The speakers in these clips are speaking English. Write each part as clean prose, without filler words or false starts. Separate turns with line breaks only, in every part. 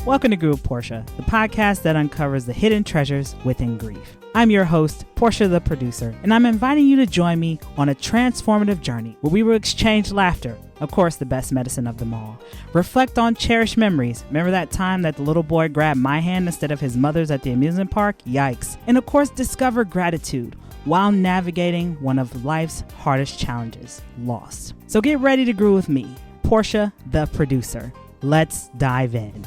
Welcome to Groove with Portia, the podcast that uncovers the hidden treasures within grief. I'm your host, Portia the producer, and I'm inviting you to join me on a transformative journey where we will exchange laughter, of course the best medicine of them all, reflect on cherished memories. Remember that time that the little boy grabbed my hand instead of his mother's at the amusement park? Yikes. And of course discover gratitude while navigating one of life's hardest challenges, loss. So get ready to groove with me, Portia the producer. Let's dive in.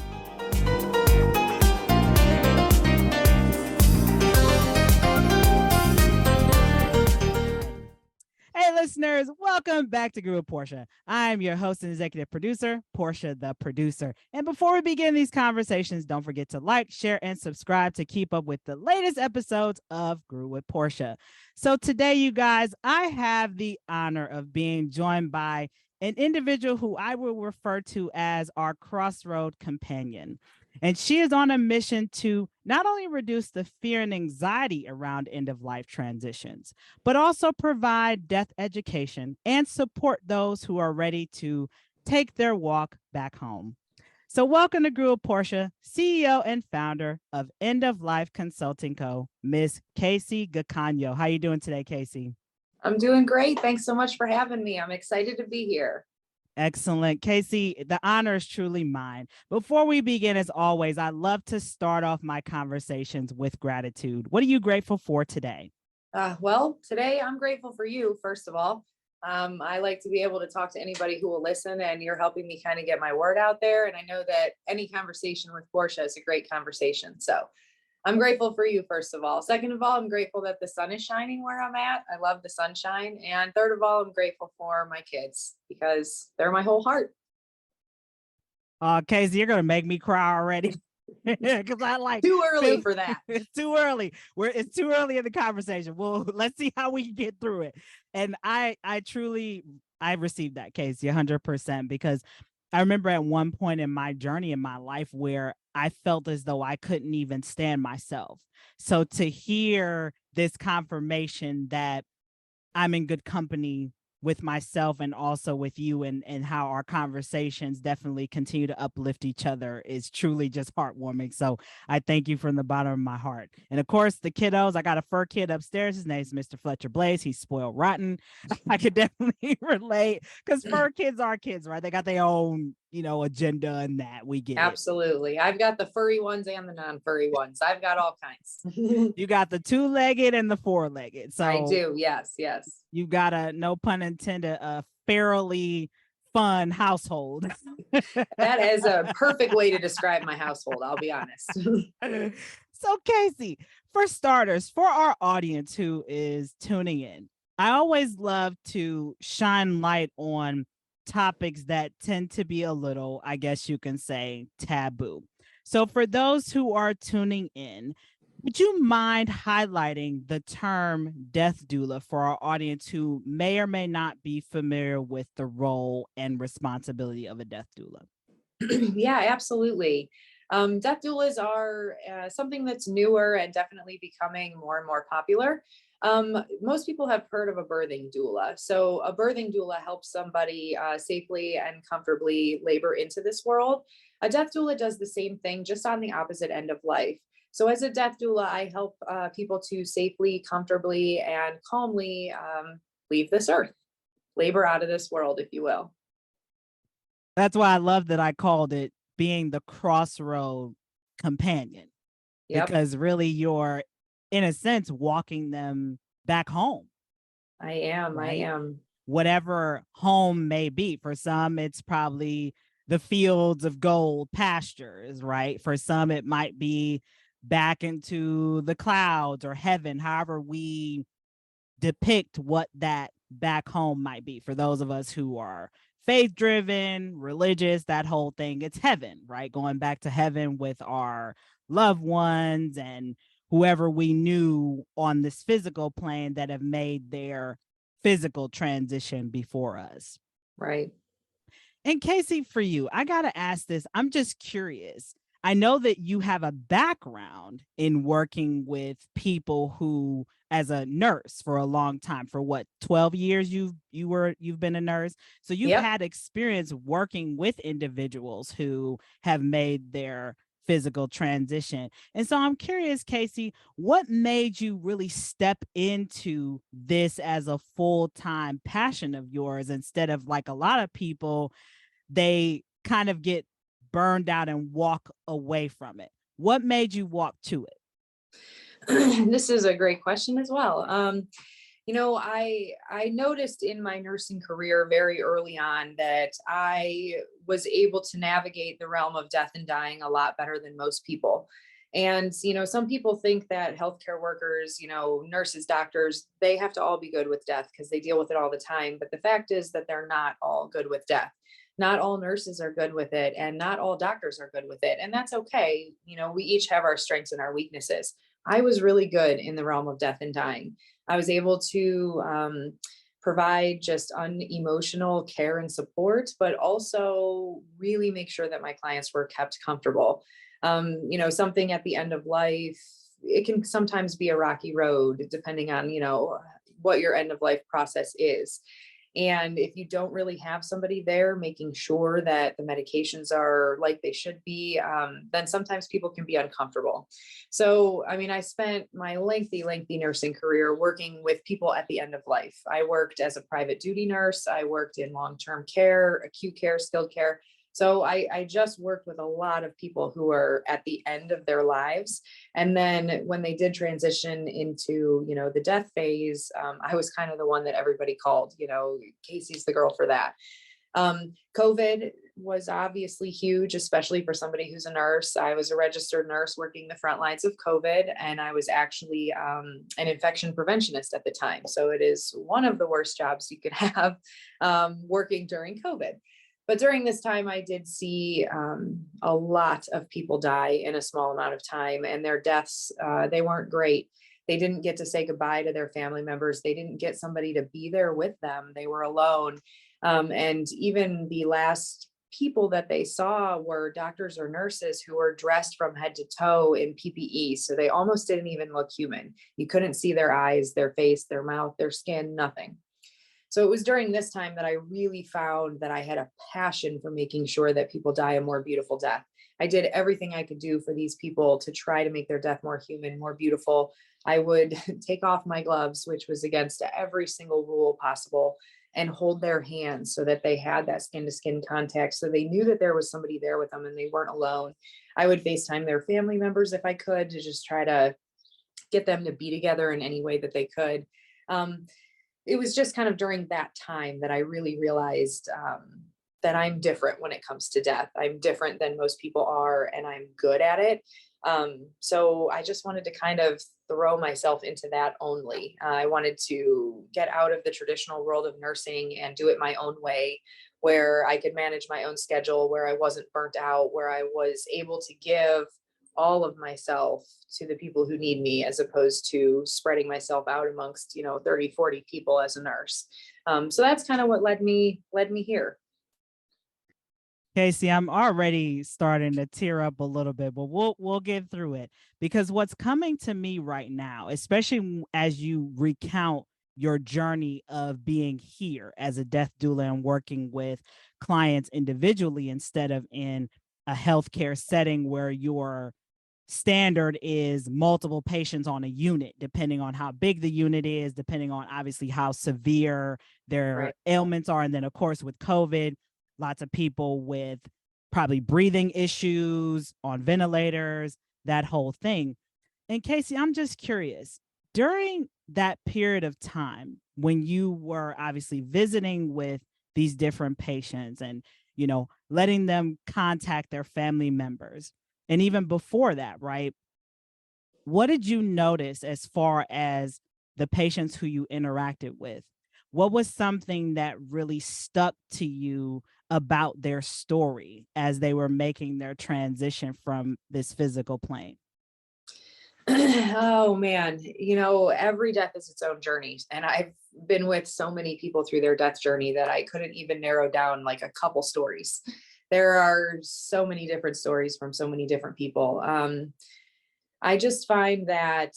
Hey listeners, welcome back to Groove with Portia. I'm your host and executive producer, Portia the producer. And before we begin these conversations, don't forget to like, share, and subscribe to keep up with the latest episodes of Groove with Portia. So today, you guys, I have the honor of being joined by an individual who I will refer to as our crossroad companion. And she is on a mission to not only reduce the fear and anxiety around end-of-life transitions, but also provide death education and support those who are ready to take their walk back home. So welcome to Groove with Portia, CEO and founder of End of Life Consulting Co., Miss Kacie Gikonyo. How are you doing today, Kacie?
I'm doing great. Thanks so much for having me. I'm excited to be here.
Excellent. Kacie, the honor is truly mine. Before we begin, as always, I love to start off my conversations with gratitude. What are you grateful for today?
Well, today I'm grateful for you, first of all. I like to be able to talk to anybody who will listen, and you're helping me kind of get my word out there. And I know that any conversation with Portia is a great conversation. So I'm grateful for you, first of all. Second of all, I'm grateful that the sun is shining where I'm at. I love the sunshine. And third of all, I'm grateful for my kids because they're my whole heart.
Kacie, you're going to make me cry already. Because I like
too early for that.
It's too early. It's too early in the conversation. Well, let's see how we can get through it. And I received that, Kacie, 100%, because I remember at one point in my journey in my life where I felt as though I couldn't even stand myself. So to hear this confirmation that I'm in good company with myself and also with you, and how our conversations definitely continue to uplift each other is truly just heartwarming. So I thank you from the bottom of my heart. And of course, the kiddos, I got a fur kid upstairs. His name's Mr. Fletcher Blaze. He's spoiled rotten. I could definitely relate because fur kids are kids, right? They got their own, agenda and that we get.
Absolutely. I've got the furry ones and the non-furry ones. I've got all kinds.
You got the 2-legged and the 4-legged. So
I do. Yes.
You got a, no pun intended, a fairly fun household.
That is a perfect way to describe my household, I'll be honest.
So Kacie, for starters, for our audience who is tuning in, I always love to shine light on topics that tend to be a little, I guess you can say, taboo. So for those who are tuning in, would you mind highlighting the term death doula for our audience who may or may not be familiar with the role and responsibility of a death doula?
Yeah, absolutely. Death doulas are something that's newer and definitely becoming more and more popular. Most people have heard of a birthing doula. So a birthing doula helps somebody safely and comfortably labor into this world. A death doula does the same thing, just on the opposite end of life. So as a death doula, I help people to safely, comfortably, and calmly leave this earth, labor out of this world, if you will.
That's why I love that I called it being the crossroad companion. Yep. Because really you're, in a sense, walking them back home.
I am.
Whatever home may be. For some, it's probably the fields of gold pastures, right? For some, it might be back into the clouds or heaven, however we depict what that back home might be. For those of us who are faith-driven, religious, that whole thing, it's heaven, right? Going back to heaven with our loved ones and whoever we knew on this physical plane that have made their physical transition before us.
Right.
And Kacie, for you, I got to ask this. I'm just curious. I know that you have a background in working with people who, as a nurse for a long time, for what, 12 years you've been a nurse. So you've had experience working with individuals who have made their physical transition. And so I'm curious, Kacie, what made you really step into this as a full-time passion of yours instead of, like a lot of people, they kind of get burned out and walk away from it? What made you walk to it?
This is a great question as well. I noticed in my nursing career very early on that I was able to navigate the realm of death and dying a lot better than most people. And some people think that healthcare workers, nurses, doctors, they have to all be good with death because they deal with it all the time. But the fact is that they're not all good with death. Not all nurses are good with it, and not all doctors are good with it. And that's okay. We each have our strengths and our weaknesses. I was really good in the realm of death and dying. I was able to provide just unemotional care and support, but also really make sure that my clients were kept comfortable. Something at the end of life, it can sometimes be a rocky road depending on, what your end of life process is. And if you don't really have somebody there making sure that the medications are like they should be, then sometimes people can be uncomfortable. So, I spent my lengthy nursing career working with people at the end of life. I worked as a private duty nurse. I worked in long-term care, acute care, skilled care. So I just worked with a lot of people who are at the end of their lives. And then when they did transition into, the death phase, I was kind of the one that everybody called, Kacie's the girl for that. COVID was obviously huge, especially for somebody who's a nurse. I was a registered nurse working the front lines of COVID, and I was actually an infection preventionist at the time. So it is one of the worst jobs you could have working during COVID. But during this time, I did see a lot of people die in a small amount of time, and their deaths, they weren't great. They didn't get to say goodbye to their family members. They didn't get somebody to be there with them. They were alone. And even the last people that they saw were doctors or nurses who were dressed from head to toe in PPE. So they almost didn't even look human. You couldn't see their eyes, their face, their mouth, their skin, nothing. So it was during this time that I really found that I had a passion for making sure that people die a more beautiful death. I did everything I could do for these people to try to make their death more human, more beautiful. I would take off my gloves, which was against every single rule possible, and hold their hands so that they had that skin to skin contact. So they knew that there was somebody there with them and they weren't alone. I would FaceTime their family members if I could, to just try to get them to be together in any way that they could. It was just kind of during that time that I really realized that I'm different when it comes to death. I'm different than most people are, and I'm good at it. So I just wanted to kind of throw myself into that only. I wanted to get out of the traditional world of nursing and do it my own way, where I could manage my own schedule, where I wasn't burnt out, where I was able to give all of myself to the people who need me, as opposed to spreading myself out amongst 30, 40 people as a nurse. So that's kind of what led me here.
Kacie, I'm already starting to tear up a little bit, but we'll get through it, because what's coming to me right now, especially as you recount your journey of being here as a death doula and working with clients individually instead of in a healthcare setting where your standard is multiple patients on a unit, depending on how big the unit is, depending on obviously how severe their ailments are. And then of course with COVID, lots of people with probably breathing issues, on ventilators, that whole thing. And Kacie, I'm just curious, during that period of time when you were obviously visiting with these different patients and, letting them contact their family members, and even before that, right? What did you notice as far as the patients who you interacted with? What was something that really stuck to you about their story as they were making their transition from this physical plane?
Oh man, every death is its own journey. And I've been with so many people through their death journey that I couldn't even narrow down like a couple stories. There are so many different stories from so many different people. I just find that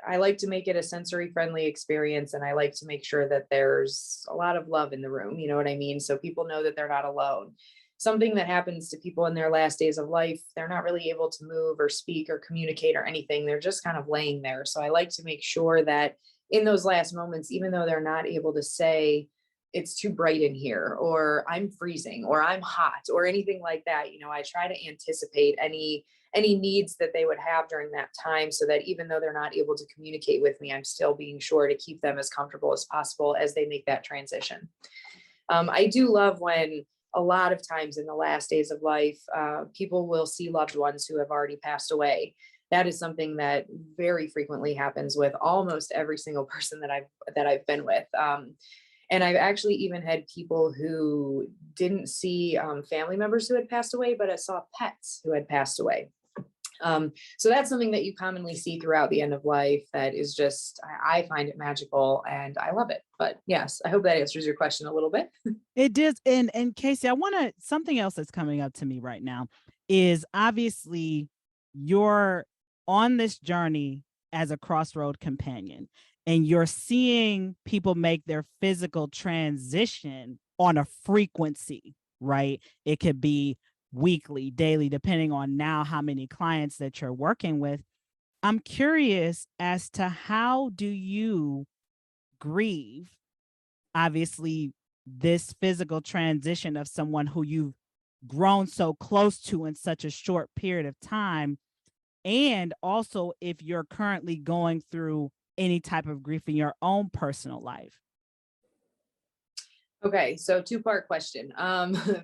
I like to make it a sensory friendly experience, and I like to make sure that there's a lot of love in the room. You know what I mean? So people know that they're not alone. something that happens to people in their last days of life. They're not really able to move or speak or communicate or anything. They're just kind of laying there. So I like to make sure that in those last moments, even though they're not able to say, it's too bright in here, or I'm freezing, or I'm hot, or anything like that, I try to anticipate any needs that they would have during that time, so that even though they're not able to communicate with me, I'm still being sure to keep them as comfortable as possible as they make that transition. I do love when a lot of times in the last days of life, people will see loved ones who have already passed away. That is something that very frequently happens with almost every single person that I've been with. And I've actually even had people who didn't see family members who had passed away, but I saw pets who had passed away. So that's something that you commonly see throughout the end of life that is just, I find it magical and I love it. But yes, I hope that answers your question a little bit.
It did. And Kacie, I want to, something else that's coming up to me right now is obviously you're on this journey as a crossroad companion, and you're seeing people make their physical transition on a frequency, right? It could be weekly, daily, depending on now how many clients that you're working with. I'm curious as to how do you grieve, obviously, this physical transition of someone who you've grown so close to in such a short period of time, and also if you're currently going through any type of grief in your own personal life.
Okay, so two-part question.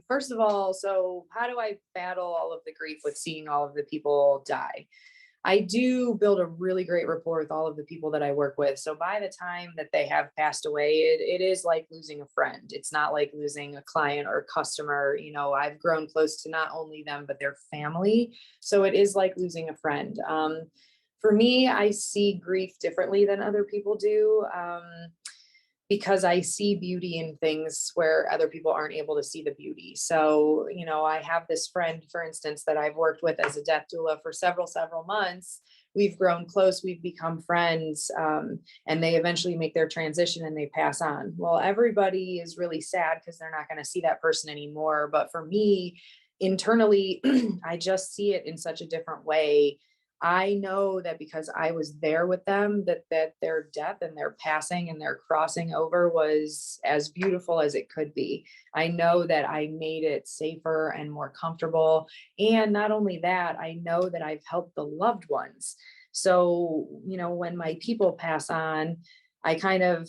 First of all, so how do I battle all of the grief with seeing all of the people die? I do build a really great rapport with all of the people that I work with. So by the time that they have passed away, it is like losing a friend. It's not like losing a client or a customer. I've grown close to not only them, but their family. So it is like losing a friend. For me, I see grief differently than other people do. Because I see beauty in things where other people aren't able to see the beauty. So, I have this friend, for instance, that I've worked with as a death doula for several months. We've grown close, we've become friends, and they eventually make their transition and they pass on. Well, everybody is really sad because they're not going to see that person anymore. But for me, internally, I just see it in such a different way. I know that because I was there with them, that their death and their passing and their crossing over was as beautiful as it could be. I know that I made it safer and more comfortable. And not only that, I know that I've helped the loved ones. So, when my people pass on, I kind of,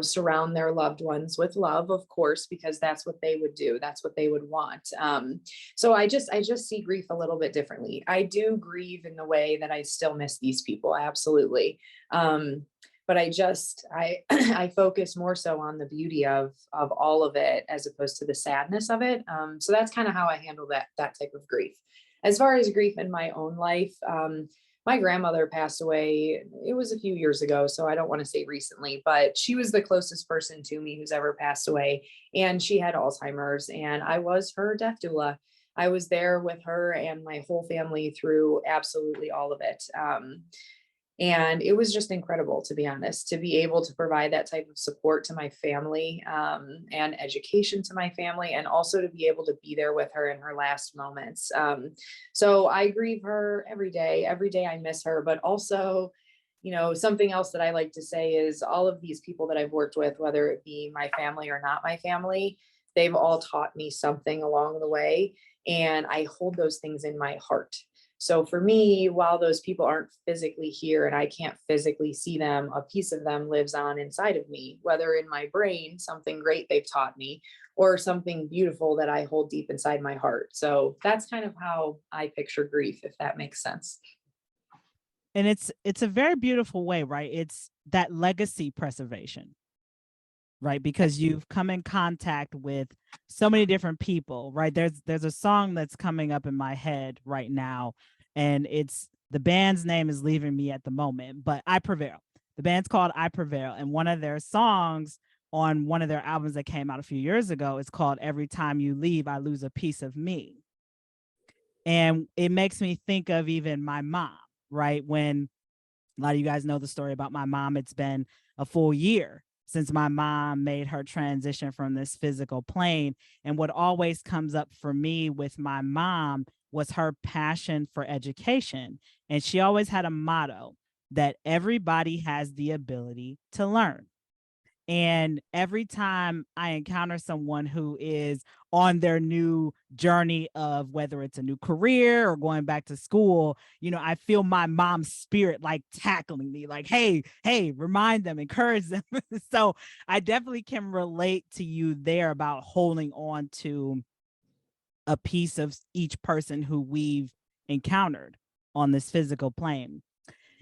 surround their loved ones with love, of course, because that's what they would do. That's what they would want. So I just see grief a little bit differently. I do grieve in the way that I still miss these people. Absolutely. But I I focus more so on the beauty of all of it as opposed to the sadness of it. So that's kind of how I handle that type of grief. As far as grief in my own life, my grandmother passed away. It was a few years ago, so I don't want to say recently, but she was the closest person to me who's ever passed away. And she had Alzheimer's, and I was her death doula. I was there with her and my whole family through absolutely all of it. And it was just incredible, to be honest, to be able to provide that type of support to my family, and education to my family, and also to be able to be there with her in her last moments. So I grieve her every day. Every day I miss her, but also, something else that I like to say is all of these people that I've worked with, whether it be my family or not my family, they've all taught me something along the way. And I hold those things in my heart. So for me, while those people aren't physically here and I can't physically see them, a piece of them lives on inside of me, whether in my brain, something great they've taught me, or something beautiful that I hold deep inside my heart. So that's kind of how I picture grief, if that makes sense.
And it's a very beautiful way, right? It's that legacy preservation, right? Because you've come in contact with so many different people, right? There's a song that's coming up in my head right now, and it's, the band's name is leaving me at the moment, but I Prevail. The band's called I Prevail, and one of their songs on one of their albums that came out a few years ago is called Every Time You Leave, I Lose a Piece of Me. And it makes me think of even my mom, right? When a lot of you guys know the story about my mom, it's been a full year since my mom made her transition from this physical plane. And what always comes up for me with my mom was her passion for education. And she always had a motto that everybody has the ability to learn. And every time I encounter someone who is on their new journey of whether it's a new career or going back to school, I feel my mom's spirit like tackling me, like, hey, remind them, encourage them. So I definitely can relate to you there about holding on to a piece of each person who we've encountered on this physical plane.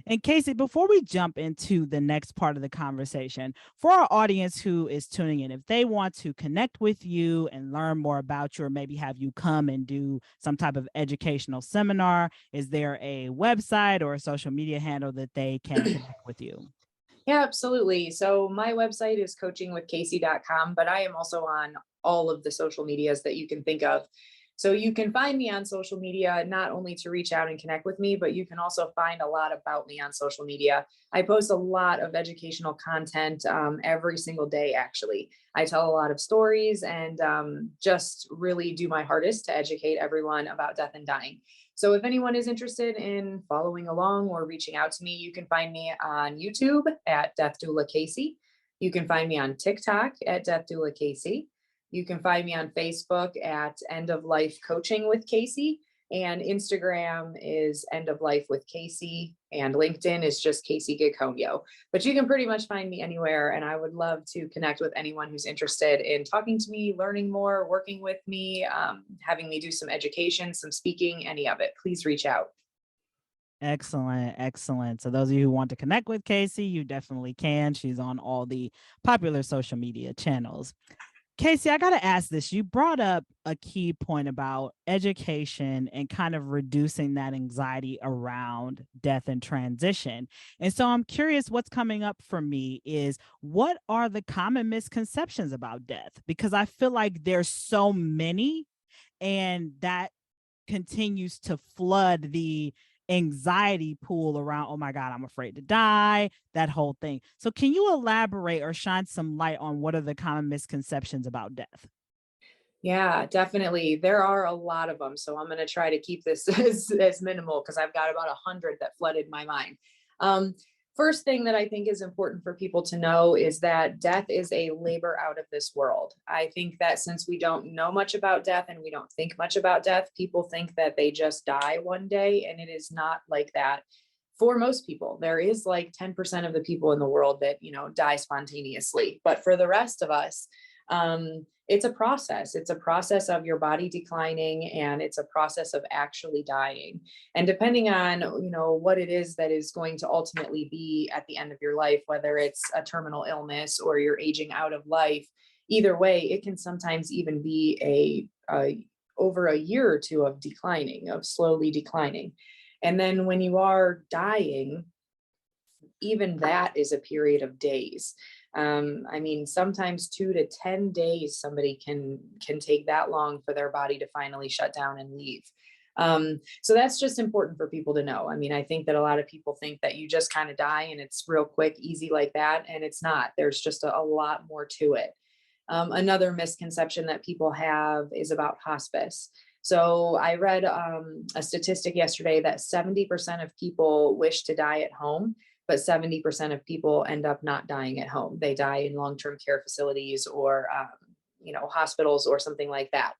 And Kacie, before we jump into the next part of the conversation, for our audience who is tuning in, if they want to connect with you and learn more about you, or maybe have you come and do some type of educational seminar, is there a website or a social media handle that they can connect with you?
Yeah, absolutely. So my website is coachingwithkacie.com, but I am also on all of the social medias that you can think of. So you can find me on social media, not only to reach out and connect with me, but you can also find a lot about me on social media. I post a lot of educational content every single day, actually. I tell a lot of stories and just really do my hardest to educate everyone about death and dying. So if anyone is interested in following along or reaching out to me, you can find me on YouTube at Death Doula Kacie. You can find me on TikTok at Death Doula Kacie. You can find me on Facebook at End of Life Coaching with Kacie, and Instagram is End of Life with Kacie, and LinkedIn is just Kacie Gikonyo. But you can pretty much find me anywhere, and I would love to connect with anyone who's interested in talking to me, learning more, working with me, having me do some education, some speaking, any of it. Please reach out.
Excellent, excellent. So those of you who want to connect with Kacie, you definitely can. She's on all the popular social media channels. Kacie, I got to ask this. You brought up a key point about education and kind of reducing that anxiety around death and transition. And so I'm curious, what's coming up for me is, what are the common misconceptions about death? Because I feel like there's so many, and that continues to flood the anxiety pool around, oh my God, I'm afraid to die, that whole thing. So can you elaborate or shine some light on what are the common misconceptions about death?
Yeah, definitely. There are a lot of them. So I'm going to try to keep this as minimal because I've got about 100 that flooded my mind. Um, First thing that I think is important for people to know is that death is a labor out of this world. I think that since we don't know much about death and we don't think much about death, people think that they just die one day, and it is not like that. For most people, there is like 10% of the people in the world that, die spontaneously. But for the rest of us, it's a process. It's a process of your body declining, and it's a process of actually dying. And depending on, what it is that is going to ultimately be at the end of your life, whether it's a terminal illness or you're aging out of life, either way, it can sometimes even be a over a year or two of declining, of slowly declining. And then when you are dying, even that is a period of days. I mean, sometimes 2 to 10 days, somebody can take that long for their body to finally shut down and leave. So that's just important for people to know. I mean, I think that a lot of people think that you just kind of die and it's real quick, easy like that, and it's not. There's just a lot more to it. Another misconception that people have is about hospice. So I read a statistic yesterday that 70% of people wish to die at home, but 70% of people end up not dying at home. They die in long-term care facilities or, hospitals or something like that.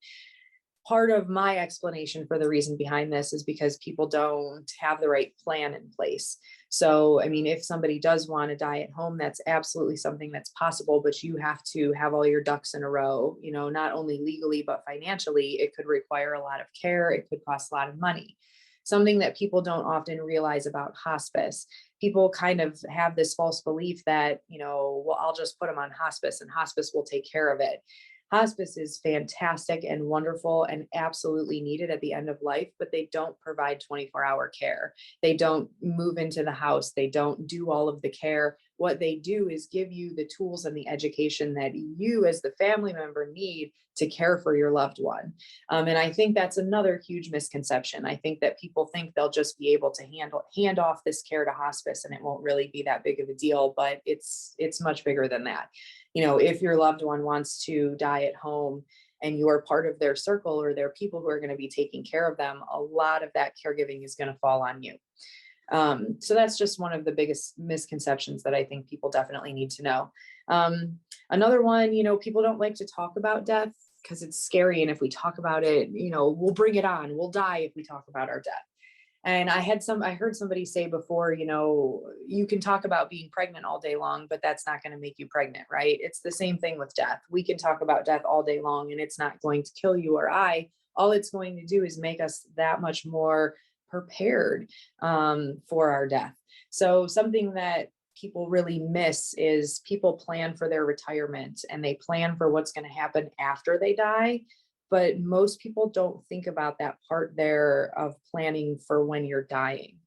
Part of my explanation for the reason behind this is because people don't have the right plan in place. So, I mean, if somebody does want to die at home, that's absolutely something that's possible, but you have to have all your ducks in a row, not only legally, but financially. It could require a lot of care. It could cost a lot of money. Something that people don't often realize about hospice, people kind of have this false belief that, well, I'll just put them on hospice and hospice will take care of it. Hospice is fantastic and wonderful and absolutely needed at the end of life, but they don't provide 24-hour care. They don't move into the house. They don't do all of the care. what they do is give you the tools and the education that you as the family member need to care for your loved one. And I think that's another huge misconception. I think that people think they'll just be able to hand off this care to hospice and it won't really be that big of a deal, but it's much bigger than that. If your loved one wants to die at home and you're part of their circle or they're people who are going to be taking care of them, a lot of that caregiving is going to fall on you. So that's just one of the biggest misconceptions that I think people definitely need to know. Another one, people don't like to talk about death because it's scary. And if we talk about it, we'll bring it on. We'll die if we talk about our death. And I heard somebody say before, you can talk about being pregnant all day long, but that's not going to make you pregnant, right? It's the same thing with death. We can talk about death all day long and it's not going to kill you or I. All it's going to do is make us that much more prepared for our death. So something that people really miss is people plan for their retirement and they plan for what's going to happen after they die. But most people don't think about that part there of planning for when you're dying.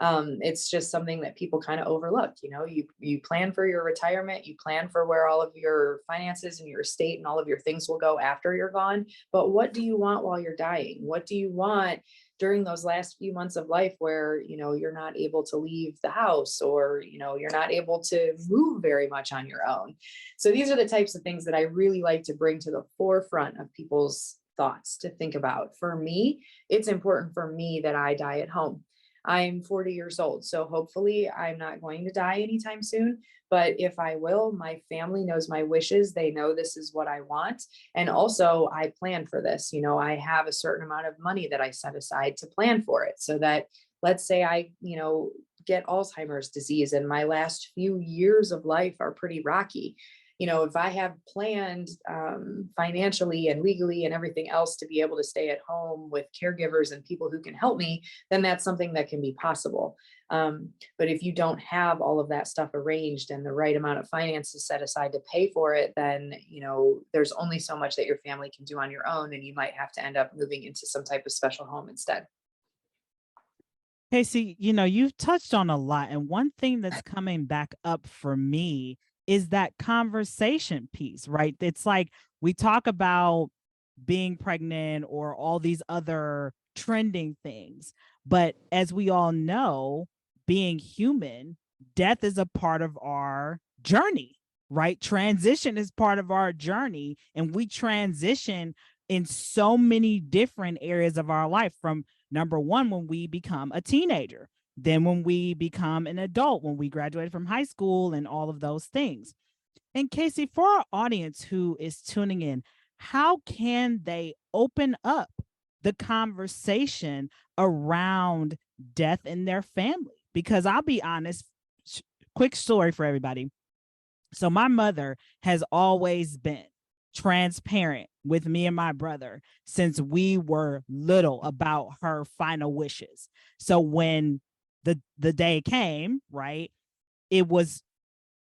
It's just something that people kind of overlook. You plan for your retirement, you plan for where all of your finances and your estate and all of your things will go after you're gone. But what do you want while you're dying? What do you want during those last few months of life where, you're not able to leave the house or, you're not able to move very much on your own? So these are the types of things that I really like to bring to the forefront of people's thoughts to think about. For me, it's important for me that I die at home. I'm 40 years old, so hopefully I'm not going to die anytime soon. But if I will, my family knows my wishes. They know this is what I want. And also I plan for this. I have a certain amount of money that I set aside to plan for it so that, let's say I, get Alzheimer's disease and my last few years of life are pretty rocky. If I have planned financially and legally and everything else to be able to stay at home with caregivers and people who can help me, then that's something that can be possible. But if you don't have all of that stuff arranged and the right amount of finances set aside to pay for it, then, there's only so much that your family can do on your own. And you might have to end up moving into some type of special home instead.
Kacie, you've touched on a lot. And one thing that's coming back up for me is that conversation piece, right? It's like we talk about being pregnant or all these other trending things. But as we all know, being human, death is a part of our journey, right? Transition is part of our journey. And we transition in so many different areas of our life, from number one, when we become a teenager, then when we become an adult, when we graduate from high school and all of those things. And Kacie, for our audience who is tuning in, how can they open up the conversation around death in their family? Because I'll be honest, quick story for everybody. So my mother has always been transparent with me and my brother since we were little about her final wishes. So when the day came, right, it was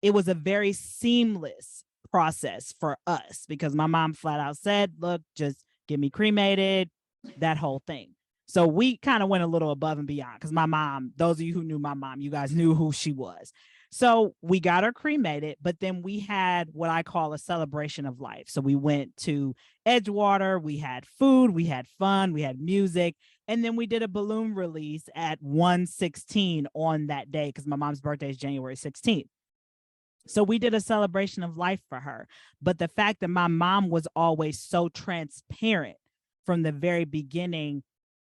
a very seamless process for us because my mom flat out said, look, just get me cremated, that whole thing. So we kind of went a little above and beyond because my mom, those of you who knew my mom, you guys knew who she was. So we got her cremated, but then we had what I call a celebration of life. So we went to Edgewater, we had food, we had fun, we had music, and then we did a balloon release at 1:16 on that day because my mom's birthday is January 16th. So we did a celebration of life for her. But the fact that my mom was always so transparent from the very beginning,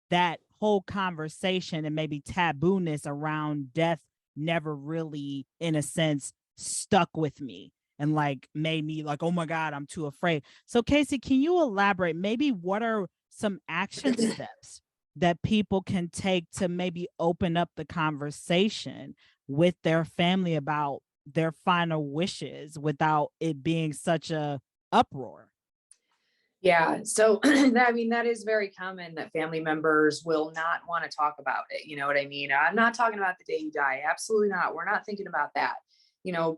that whole conversation and maybe tabooness around death never really, in a sense, stuck with me and like made me like, oh my God, I'm too afraid. So Kacie, can you elaborate maybe what are some action steps that people can take to maybe open up the conversation with their family about their final wishes without it being such a uproar?
Yeah. So that is very common that family members will not want to talk about it. You know what I mean? I'm not talking about the day you die. Absolutely not. We're not thinking about that.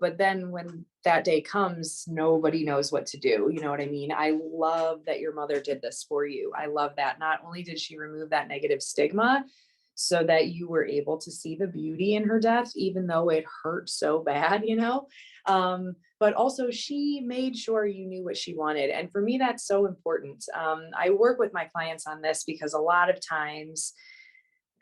But then when that day comes, nobody knows what to do. You know what I mean? I love that your mother did this for you. I love that. Not only did she remove that negative stigma, so that you were able to see the beauty in her death, even though it hurt so bad, but also she made sure you knew what she wanted. And for me, that's so important. I work with my clients on this because a lot of times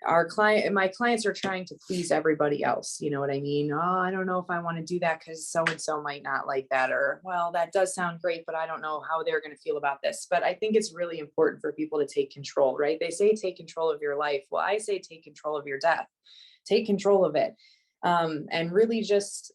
my clients are trying to please everybody else. You know what I mean? Oh, I don't know if I want to do that because so-and-so might not like that. Or, well, that does sound great, but I don't know how they're going to feel about this. But I think it's really important for people to take control, right? They say, take control of your life. Well, I say, take control of your death, take control of it. And really just,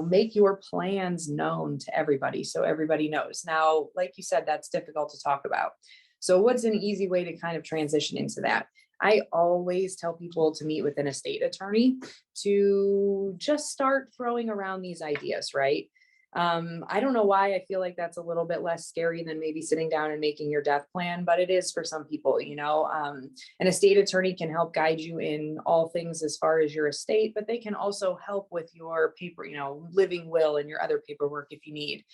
make your plans known to everybody so everybody knows. Now, like you said, that's difficult to talk about. So what's an easy way to kind of transition into that? I always tell people to meet with an estate attorney to just start throwing around these ideas, right? I don't know why I feel like that's a little bit less scary than maybe sitting down and making your death plan, but it is for some people. An estate attorney can help guide you in all things as far as your estate, but they can also help with your paper, living will and your other paperwork if you need.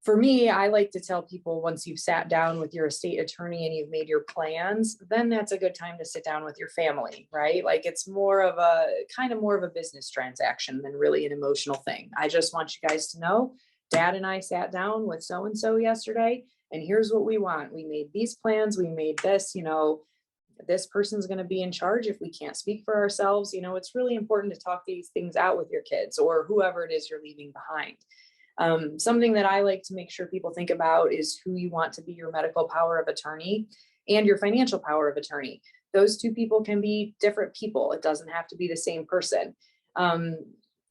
For me, I like to tell people once you've sat down with your estate attorney and you've made your plans, then that's a good time to sit down with your family, right? Like it's more of a business transaction than really an emotional thing. I just want you guys to know, Dad and I sat down with so-and-so yesterday, and here's what we want. We made these plans, we made this, this person's going to be in charge if we can't speak for ourselves. It's really important to talk these things out with your kids or whoever it is you're leaving behind. Something that I like to make sure people think about is who you want to be your medical power of attorney and your financial power of attorney. Those two people can be different people. It doesn't have to be the same person.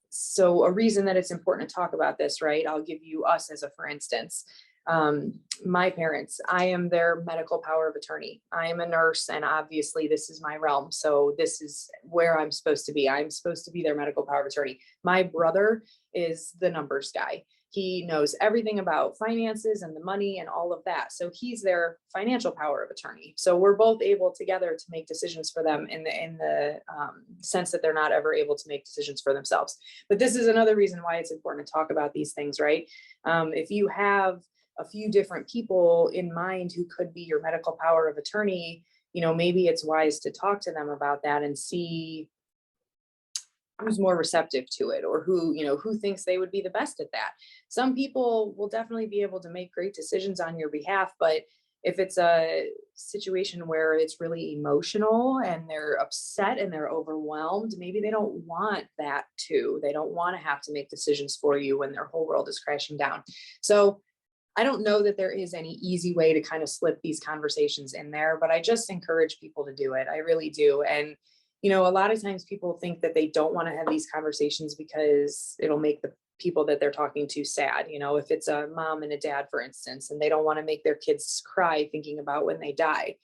So a reason that it's important to talk about this, right? I'll give you us as a for instance. My parents, I am their medical power of attorney. I am a nurse, and obviously this is my realm. So this is where I'm supposed to be. I'm supposed to be their medical power of attorney. My brother is the numbers guy. He knows everything about finances and the money and all of that. So he's their financial power of attorney. So we're both able together to make decisions for them in the sense that they're not ever able to make decisions for themselves. But this is another reason why it's important to talk about these things, right? If you have a few different people in mind who could be your medical power of attorney, maybe it's wise to talk to them about that and see who's more receptive to it, or who thinks they would be the best at that. Some people will definitely be able to make great decisions on your behalf, but if it's a situation where it's really emotional and they're upset and they're overwhelmed, maybe they don't want that too. They don't want to have to make decisions for you when their whole world is crashing down. So I don't know that there is any easy way to kind of slip these conversations in there, but I just encourage people to do it. I really do. And a lot of times people think that they don't want to have these conversations because it'll make the people that they're talking to sad. If it's a mom and a dad, for instance, and they don't want to make their kids cry thinking about when they die.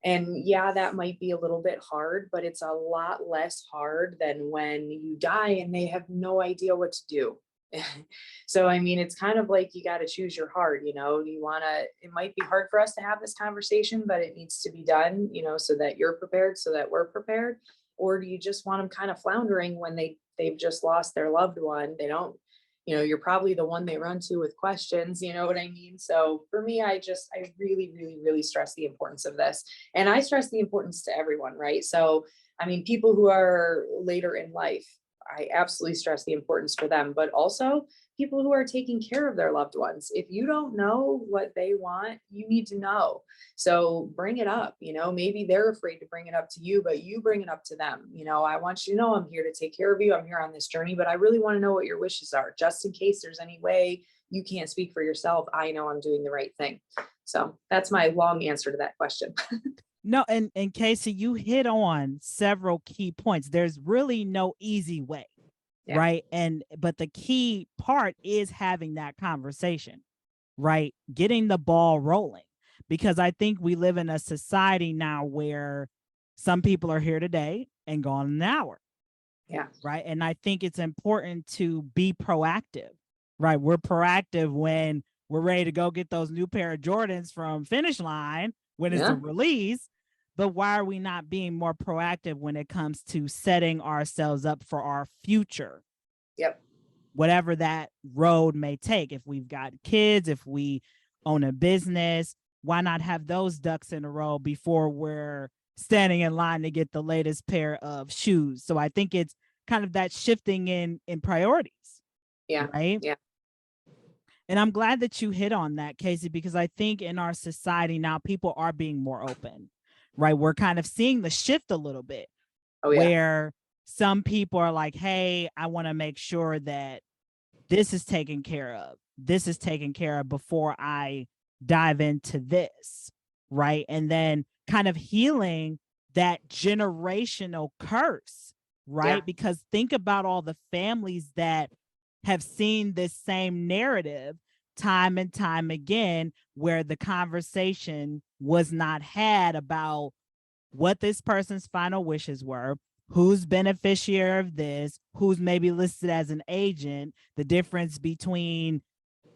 And yeah, that might be a little bit hard, but it's a lot less hard than when you die and they have no idea what to do. So, it's kind of like you got to choose your heart. It might be hard for us to have this conversation, but it needs to be done, so that you're prepared, so that we're prepared. Or do you just want them kind of floundering when they've just lost their loved one? They don't, you're probably the one they run to with questions, you know what I mean? So for me, I really, really, really stress the importance of this. And I stress the importance to everyone, right? So, people who are later in life, I absolutely stress the importance for them, but also people who are taking care of their loved ones. If you don't know what they want, you need to know. So bring it up. Maybe they're afraid to bring it up to you, but you bring it up to them. I want you to know I'm here to take care of you. I'm here on this journey, but I really want to know what your wishes are, just in case there's any way you can't speak for yourself. I know I'm doing the right thing. So that's my long answer to that question.
No, and Kacie, you hit on several key points. There's really no easy way, right? But the key part is having that conversation, right? Getting the ball rolling, because I think we live in a society now where some people are here today and gone in an hour.
Yeah.
Right. And I think it's important to be proactive, right? We're proactive when we're ready to go get those new pair of Jordans from Finish Line when it's a release. But why are we not being more proactive when it comes to setting ourselves up for our future?
Yep.
Whatever that road may take. If we've got kids, if we own a business, why not have those ducks in a row before we're standing in line to get the latest pair of shoes. So I think it's kind of that shifting in priorities.
Yeah.
Right.
Yeah.
And I'm glad that you hit on that, Kacie, because I think in our society now, people are being more open, right? We're kind of seeing the shift a little bit,
Oh, yeah.
where some people are like, hey, I want to make sure that this is taken care of. This is taken care of before I dive into this, right? And then kind of healing that generational curse, right?
Yeah.
Because think about all the families that have seen this same narrative time and time again, where the conversation was not had about what this person's final wishes were, who's beneficiary of this, who's maybe listed as an agent, the difference between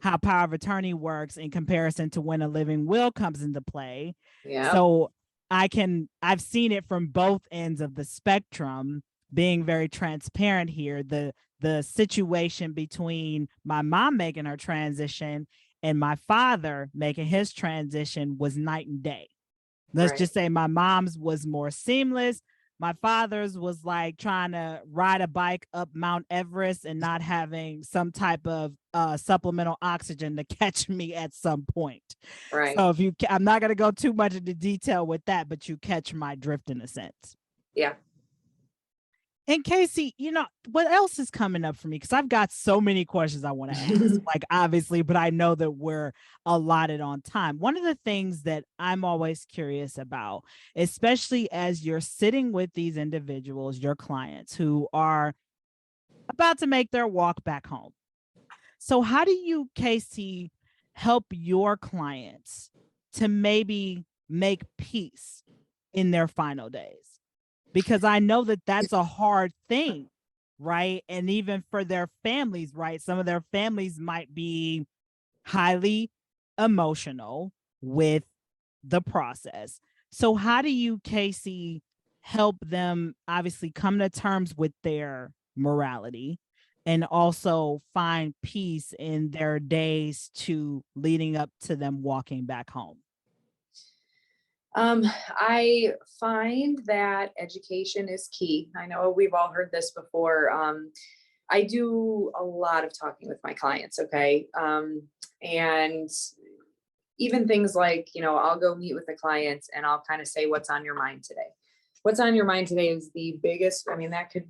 how power of attorney works in comparison to when a living will comes into play.
Yeah.
So I've seen it from both ends of the spectrum, being very transparent here. The situation between my mom making her transition and my father making his transition was night and day. Let's just say my mom's was more seamless. My father's was like trying to ride a bike up Mount Everest and not having some type of supplemental oxygen to catch me at some point.
Right.
So I'm not going to go too much into detail with that, but you catch my drift in a sense.
Yeah.
And Kacie, what else is coming up for me? Because I've got so many questions I want to ask, like obviously, but I know that we're allotted on time. One of the things that I'm always curious about, especially as you're sitting with these individuals, your clients who are about to make their walk back home. So how do you, Kacie, help your clients to maybe make peace in their final days? Because I know that that's a hard thing, right? And even for their families, right? Some of their families might be highly emotional with the process. So how do you, Kacie, help them obviously come to terms with their morality and also find peace in their days to leading up to them walking back home?
I find that education is key. I know we've all heard this before. I do a lot of talking with my clients, okay? And even things like, I'll go meet with the clients and I'll kind of say, what's on your mind today? What's on your mind today is the biggest, that could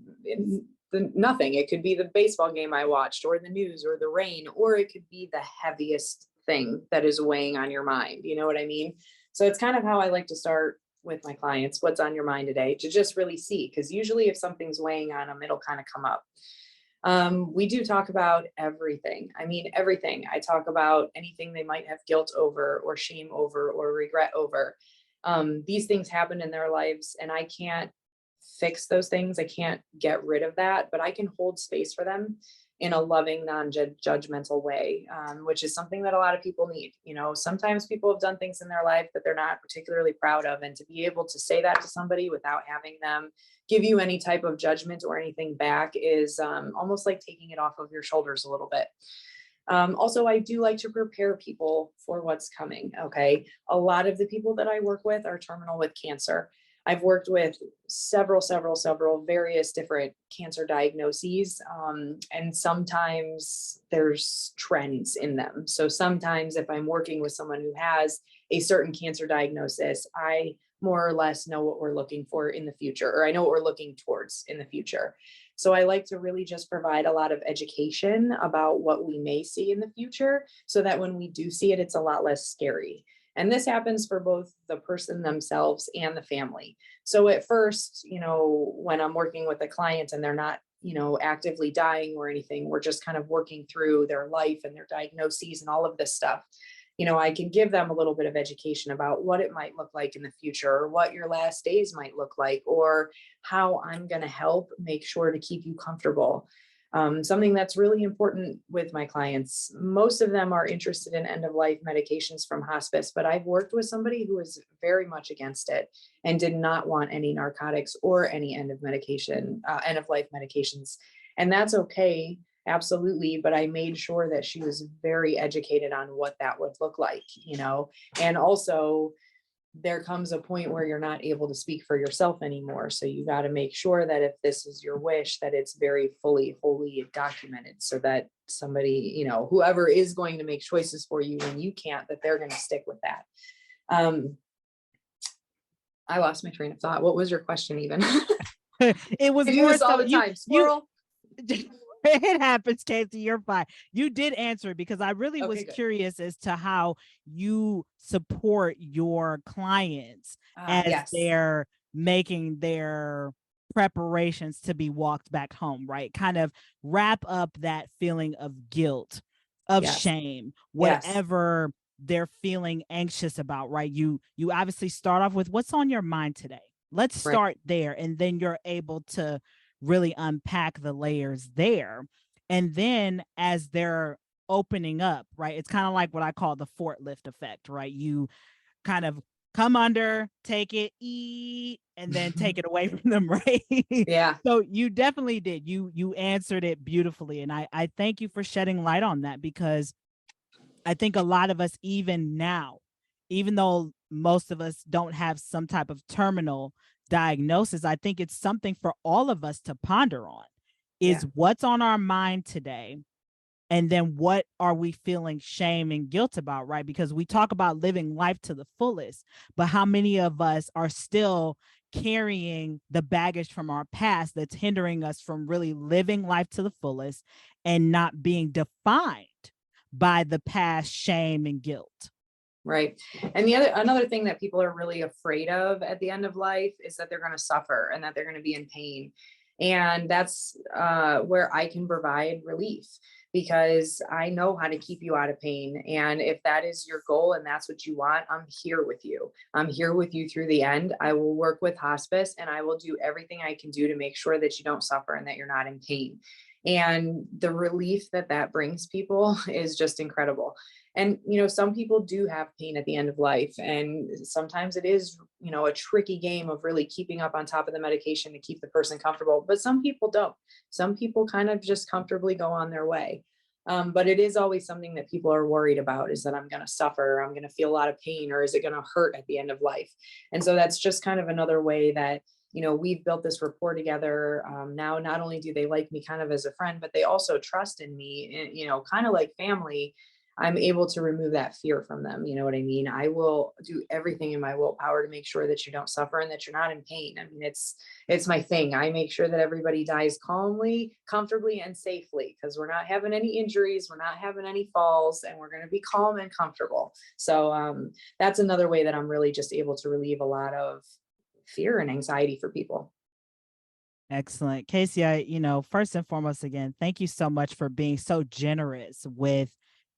nothing. It could be the baseball game I watched or the news or the rain, or it could be the heaviest thing that is weighing on your mind. You know what I mean? So it's kind of how I like to start with my clients. What's on your mind today, to just really see, because usually if something's weighing on them, it'll kind of come up. We do talk about everything. Everything. I talk about anything they might have guilt over or shame over or regret over. These things happen in their lives and I can't fix those things. I can't get rid of that, but I can hold space for them in a loving, non-judgmental way, which is something that a lot of people need. Sometimes people have done things in their life that they're not particularly proud of, and to be able to say that to somebody without having them give you any type of judgment or anything back is almost like taking it off of your shoulders a little bit. Also, I do like to prepare people for what's coming. Okay. A lot of the people that I work with are terminal with cancer. I've worked with several various different cancer diagnoses. And sometimes there's trends in them. So sometimes if I'm working with someone who has a certain cancer diagnosis, I more or less know what we're looking for in the future, or I know what we're looking towards in the future. So I like to really just provide a lot of education about what we may see in the future so that when we do see it, it's a lot less scary. And this happens for both the person themselves and the family. So at first, when I'm working with a client and they're not, actively dying or anything, we're just kind of working through their life and their diagnoses and all of this stuff. I can give them a little bit of education about what it might look like in the future, or what your last days might look like, or how I'm going to help make sure to keep you comfortable. Something that's really important with my clients, most of them are interested in end of life medications from hospice, but I've worked with somebody who is very much against it and did not want any narcotics or any end of life medications. And that's okay. Absolutely. But I made sure that she was very educated on what that would look like, and also there comes a point where you're not able to speak for yourself anymore. So you got to make sure that if this is your wish, that it's very fully documented, so that somebody, you know, whoever is going to make choices for you when you can't, that they're going to stick with that. I lost my train of thought. What was your question even?
It was
I do
more
this all
so
the time. Squirrel.
it happens, Kacie, you're fine. You did answer it because I really
Okay,
was
good.
curious as to how you support your clients as
Yes.
they're making their preparations to be walked back home, right? Kind of wrap up that feeling of guilt, of
Yes.
shame,
Yes.
whatever they're feeling anxious about, right? You obviously start off with what's on your mind today. Let's
Right.
start there, and then you're able to really unpack the layers there. And then as they're opening up, right, it's kind of like what I call the forklift effect, right? You kind of come under, take it, eat, and then take it away from them, right?
Yeah.
So you definitely did. You answered it beautifully. And I thank you for shedding light on that, because I think a lot of us, even now, even though most of us don't have some type of terminal diagnosis, I think it's something for all of us to ponder on, is
Yeah.
what's on our mind today. And then what are we feeling shame and guilt about, right? Because we talk about living life to the fullest, but how many of us are still carrying the baggage from our past that's hindering us from really living life to the fullest and not being defined by the past shame and guilt?
Right. And another thing that people are really afraid of at the end of life is that they're going to suffer and that they're going to be in pain. And that's where I can provide relief, because I know how to keep you out of pain. And if that is your goal and that's what you want, I'm here with you. I'm here with you through the end. I will work with hospice, and I will do everything I can do to make sure that you don't suffer and that you're not in pain. And the relief that that brings people is just incredible. And, you know, some people do have pain at the end of life. And sometimes it is, you know, a tricky game of really keeping up on top of the medication to keep the person comfortable. But some people don't. Some people kind of just comfortably go on their way. But it is always something that people are worried about, is that I'm going to suffer, or I'm going to feel a lot of pain, or is it going to hurt at the end of life? And so that's just kind of another way that, you know, we've built this rapport together. Now, not only do they like me kind of as a friend, but they also trust in me, you know, kind of like family. I'm able to remove that fear from them. You know what I mean? I will do everything in my willpower to make sure that you don't suffer and that you're not in pain. I mean, it's my thing. I make sure that everybody dies calmly, comfortably, and safely, because we're not having any injuries, we're not having any falls, and we're going to be calm and comfortable. So that's another way that I'm really just able to relieve a lot of fear and anxiety for people.
Excellent. Kacie, first and foremost, again, thank you so much for being so generous with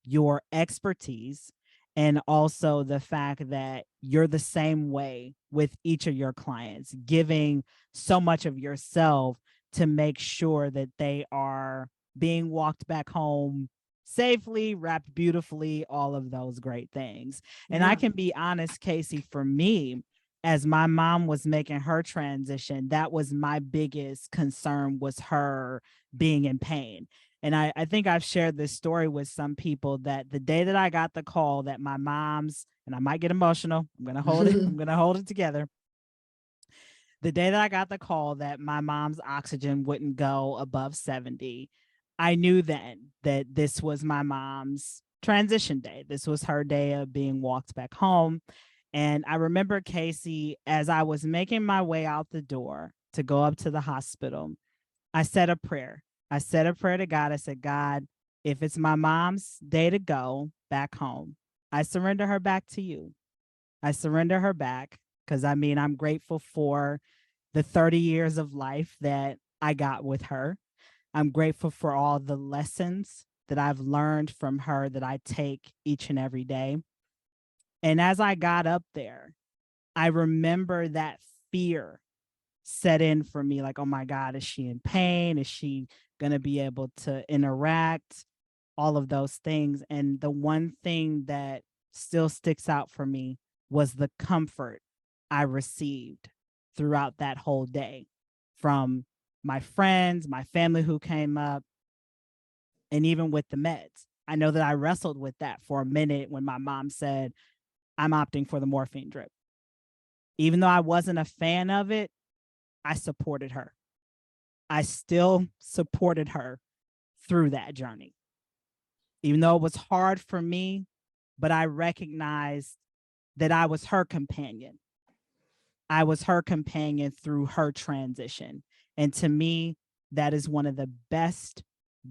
your expertise, and also the fact that you're the same way with each of your clients, giving so much of yourself to make sure that they are being walked back home safely, wrapped beautifully, all of those great things. And I
Yeah.
can be honest, Kacie, for me, as my mom was making her transition, that was my biggest concern, was her being in pain. And I think I've shared this story with some people, that the day that I got the call that my mom's, and I might get emotional, I'm going to hold it, I'm going to hold it together. The day that I got the call that my mom's oxygen wouldn't go above 70, I knew then that this was my mom's transition day. This was her day of being walked back home. And I remember, Kacie, as I was making my way out the door to go up to the hospital, I said a prayer. I said a prayer to God. I said, God, if it's my mom's day to go back home, I surrender her back to you. I surrender her back, because I'm grateful for the 30 years of life that I got with her. I'm grateful for all the lessons that I've learned from her that I take each and every day. And as I got up there, I remember that fear set in for me, like, oh my God, is she in pain? Is she going to be able to interact? All of those things. And the one thing that still sticks out for me was the comfort I received throughout that whole day from my friends, my family who came up, and even with the meds. I know that I wrestled with that for a minute when my mom said, I'm opting for the morphine drip. Even though I wasn't a fan of it, I supported her. I still supported her through that journey. Even though it was hard for me, but I recognized that I was her companion. I was her companion through her transition. And to me, that is one of the best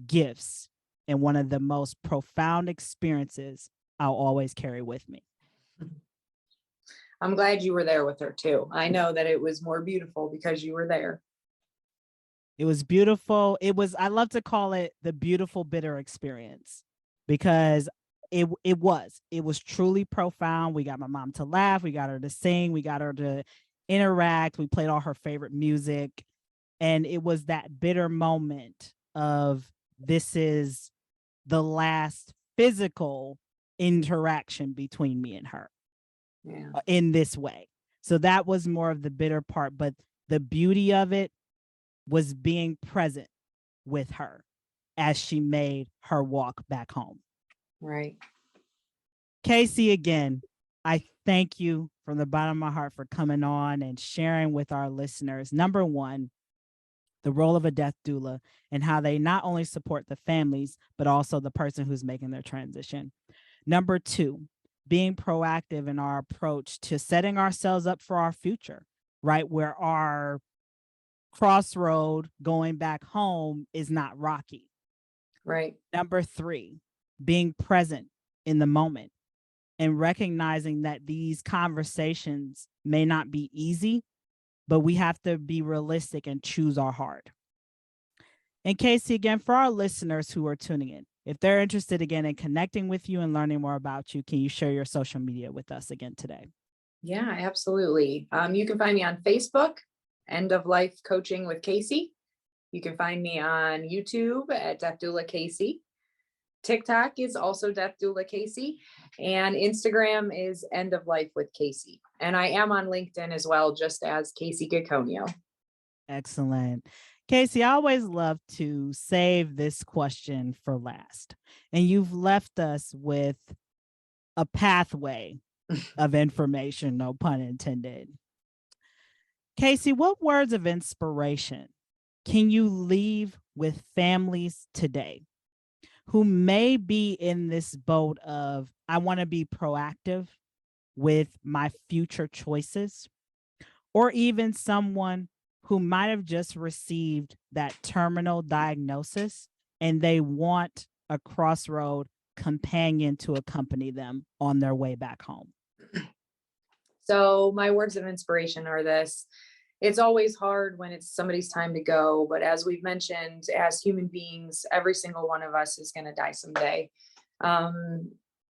gifts and one of the most profound experiences I'll always carry with me.
I'm glad you were there with her too. I know that it was more beautiful because you were there.
It was beautiful. I love to call it the beautiful bitter experience, because it was truly profound. We got my mom to laugh, we got her to sing, we got her to interact, we played all her favorite music, and it was that bitter moment of, this is the last physical interaction between me and her in this way. So that was more of the bitter part, but the beauty of it was being present with her as she made her walk back home.
Right.
Kacie, again, I thank you from the bottom of my heart for coming on and sharing with our listeners, number one, the role of a death doula and how they not only support the families, but also the person who's making their transition. Number two, being proactive in our approach to setting ourselves up for our future, right? Where our crossroad going back home is not rocky.
Right.
Number three, being present in the moment and recognizing that these conversations may not be easy, but we have to be realistic and choose our heart. And Kacie, again, for our listeners who are tuning in, if they're interested again in connecting with you and learning more about you, can you share your social media with us again today?
Yeah, absolutely. You can find me on Facebook, End of Life Coaching with Kacie. You can find me on YouTube at Death Doula Kacie. TikTok is also Death Doula Kacie, and Instagram is End of Life with Kacie. And I am on LinkedIn as well, just as Kacie Gikonyo.
Excellent. Kacie, I always love to save this question for last. And you've left us with a pathway of information, no pun intended. Kacie, what words of inspiration can you leave with families today who may be in this boat of, I want to be proactive with my future choices, or even someone who might have just received that terminal diagnosis and they want a crossroad companion to accompany them on their way back home?
So my words of inspiration are this: it's always hard when it's somebody's time to go, but as we've mentioned, as human beings, every single one of us is going to die someday.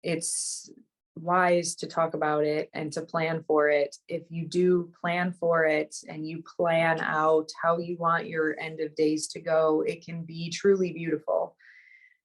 It's wise to talk about it and to plan for it. If you do plan for it and you plan out how you want your end of days to go, it can be truly beautiful.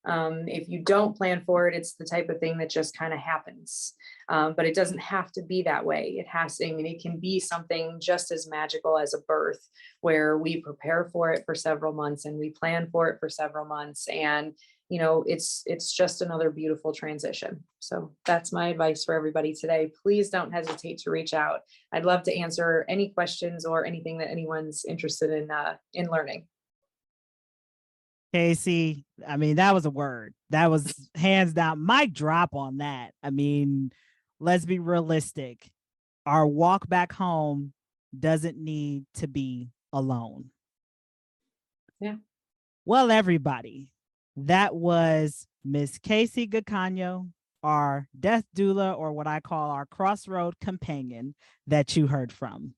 If you don't plan for it, it's the type of thing that just kind of happens. But it doesn't have to be that way. It can be something just as magical as a birth, where we prepare for it for several months and we plan for it for several months. And, it's just another beautiful transition. So that's my advice for everybody today. Please don't hesitate to reach out. I'd love to answer any questions or anything that anyone's interested in learning.
Kacie, I mean, that was a word. That was hands down. Mic drop on that. I mean, let's be realistic. Our walk back home doesn't need to be alone.
Yeah.
Well, everybody, that was Miss Kacie Gikonyo, our death doula, or what I call our crossroad companion that you heard from.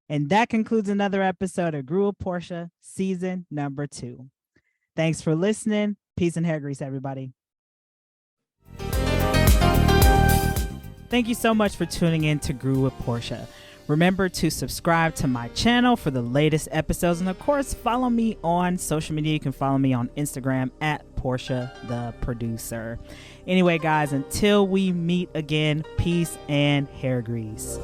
And that concludes another episode of Grew with Portia, season number 2. Thanks for listening. Peace and hair grease, everybody. Thank you so much for tuning in to Grew with Portia. Remember to subscribe to my channel for the latest episodes. And of course, follow me on social media. You can follow me on Instagram at Portia the Producer. Anyway, guys, until we meet again, peace and hair grease.